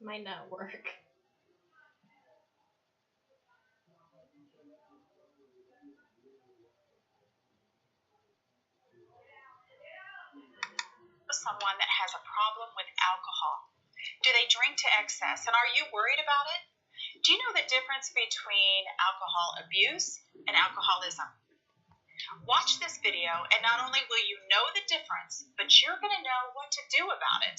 Might not work. Someone that has a problem with alcohol. Do they drink to excess, and are you worried about it? Do you know the difference between alcohol abuse and alcoholism? Watch this video, and not only will you know the difference, but you're going to know what to do about it.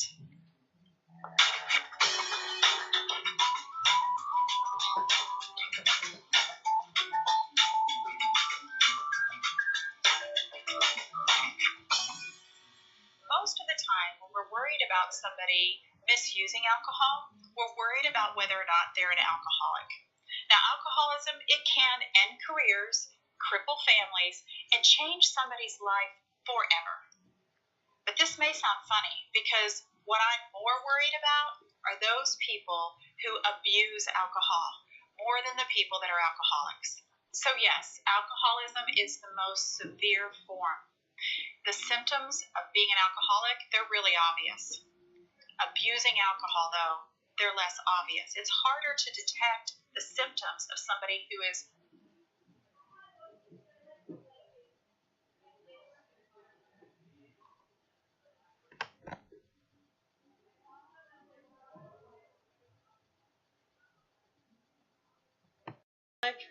Most of the time, when we're worried about somebody misusing alcohol, we're worried about whether or not they're an alcoholic. Now, alcoholism, it can end careers, cripple families, and change somebody's life forever. But this may sound funny because what I'm more worried about are those people who abuse alcohol more than the people that are alcoholics. So yes, alcoholism is the most severe form. The symptoms of being an alcoholic, they're really obvious. Abusing alcohol, though, they're less obvious. It's harder to detect the symptoms of somebody who is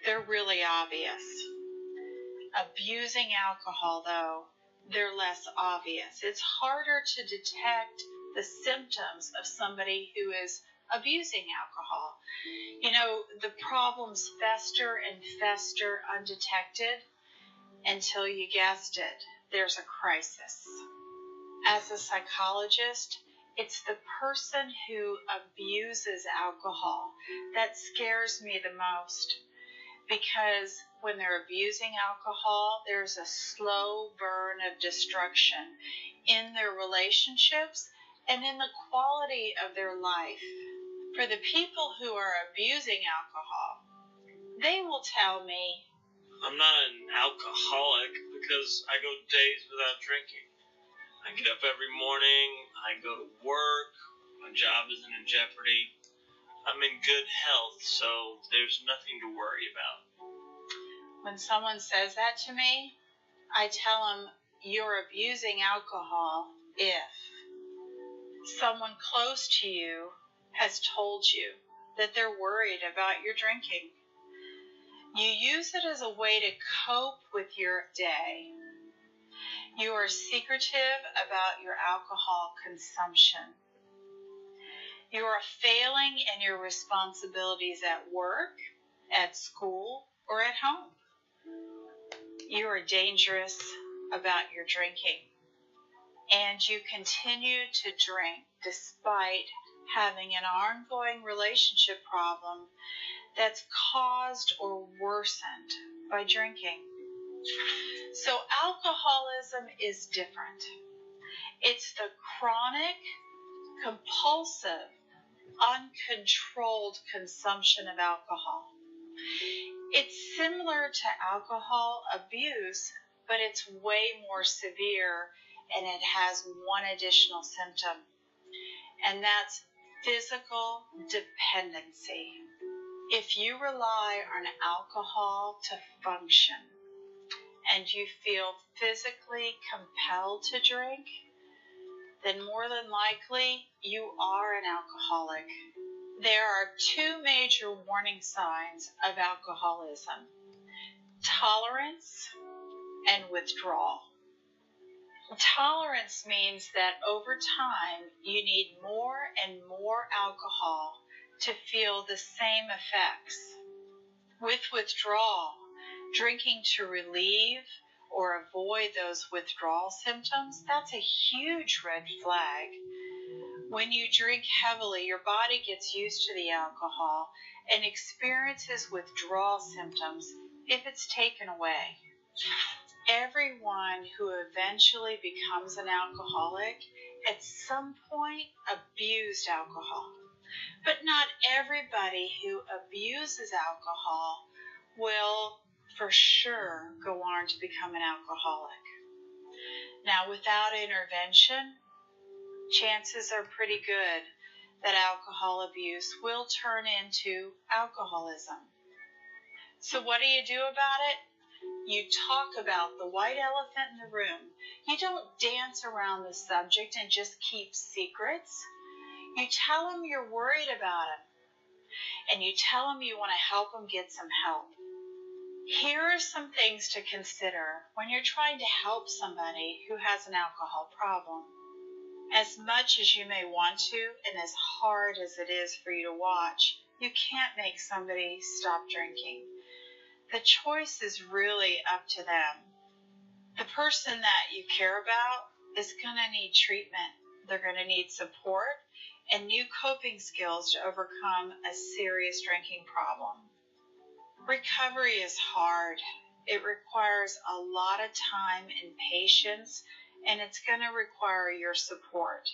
they're really obvious. Abusing alcohol, though, they're less obvious. It's harder to detect the symptoms of somebody who is abusing alcohol. You know, the problems fester and fester undetected until, you guessed it, there's a crisis. As a psychologist, it's the person who abuses alcohol that scares me the most, because when they're abusing alcohol, there's a slow burn of destruction in their relationships and in the quality of their life. For the people who are abusing alcohol, they will tell me, I'm not an alcoholic because I go days without drinking. I get up every morning, I go to work, my job isn't in jeopardy. I'm in good health, so there's nothing to worry about. When someone says that to me, I tell them, you're abusing alcohol if someone close to you has told you that they're worried about your drinking. You use it as a way to cope with your day. You are secretive about your alcohol consumption. You are failing in your responsibilities at work, at school, or at home. You are dangerous about your drinking, and you continue to drink despite having an ongoing relationship problem that's caused or worsened by drinking. So alcoholism is different. It's the chronic, compulsive, uncontrolled consumption of alcohol. It's similar to alcohol abuse, but it's way more severe, and it has one additional symptom, and that's physical dependency. If you rely on alcohol to function, and you feel physically compelled to drink, then more than likely you are an alcoholic. There are two major warning signs of alcoholism: tolerance and withdrawal. Tolerance means that over time you need more and more alcohol to feel the same effects. With withdrawal, drinking to relieve or avoid those withdrawal symptoms, that's a huge red flag. When you drink heavily, your body gets used to the alcohol and experiences withdrawal symptoms if it's taken away. Everyone who eventually becomes an alcoholic at some point abused alcohol. But not everybody who abuses alcohol will for sure go on to become an alcoholic. Now, without intervention, chances are pretty good that alcohol abuse will turn into alcoholism. So what do you do about it? You talk about the white elephant in the room. You don't dance around the subject and just keep secrets. You tell them you're worried about him, and you tell them you want to help him get some help. Here are some things to consider when you're trying to help somebody who has an alcohol problem. As much as you may want to, and as hard as it is for you to watch, you can't make somebody stop drinking. The choice is really up to them. The person that you care about is going to need treatment. They're going to need support and new coping skills to overcome a serious drinking problem. Recovery is hard. It requires a lot of time and patience, and it's going to require your support.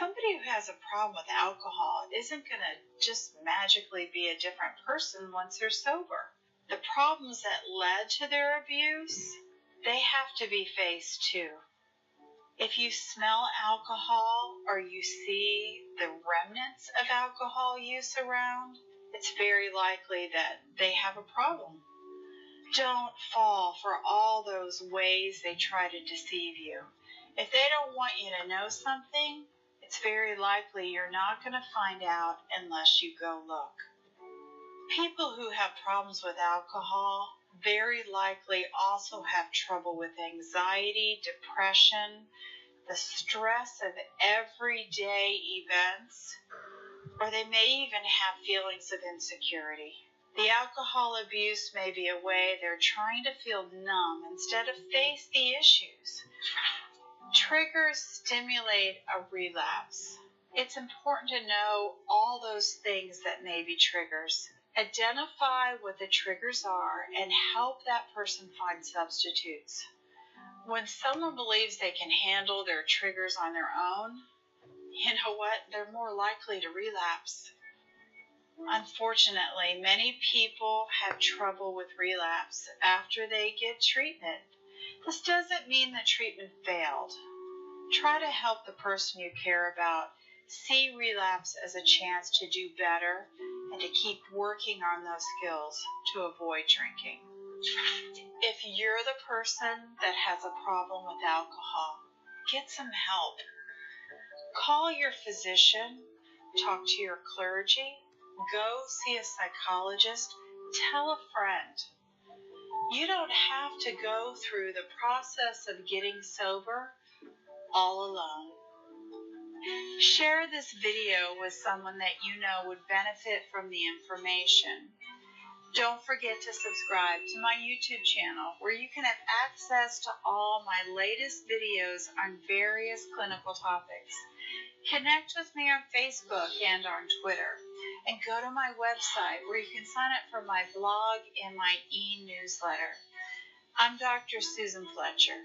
Somebody who has a problem with alcohol isn't going to just magically be a different person once they're sober. The problems that led to their abuse, they have to be faced too. If you smell alcohol or you see the remnants of alcohol use around, it's very likely that they have a problem. Don't fall for all those ways they try to deceive you. If they don't want you to know something, it's very likely you're not going to find out unless you go look. People who have problems with alcohol very likely also have trouble with anxiety, depression, the stress of everyday events, or they may even have feelings of insecurity. The alcohol abuse may be a way they're trying to feel numb instead of face the issues. Triggers stimulate a relapse. It's important to know all those things that may be triggers. Identify what the triggers are and help that person find substitutes. When someone believes they can handle their triggers on their own, you know what? They're more likely to relapse. Unfortunately, many people have trouble with relapse after they get treatment. This doesn't mean the treatment failed. Try to help the person you care about see relapse as a chance to do better and to keep working on those skills to avoid drinking. If you're the person that has a problem with alcohol, get some help. Call your physician, talk to your clergy, go see a psychologist, tell a friend. You don't have to go through the process of getting sober all alone. Share this video with someone that you know would benefit from the information. Don't forget to subscribe to my YouTube channel where you can have access to all my latest videos on various clinical topics. Connect with me on Facebook and on Twitter. And go to my website where you can sign up for my blog and my e-newsletter. I'm Dr. Susan Fletcher.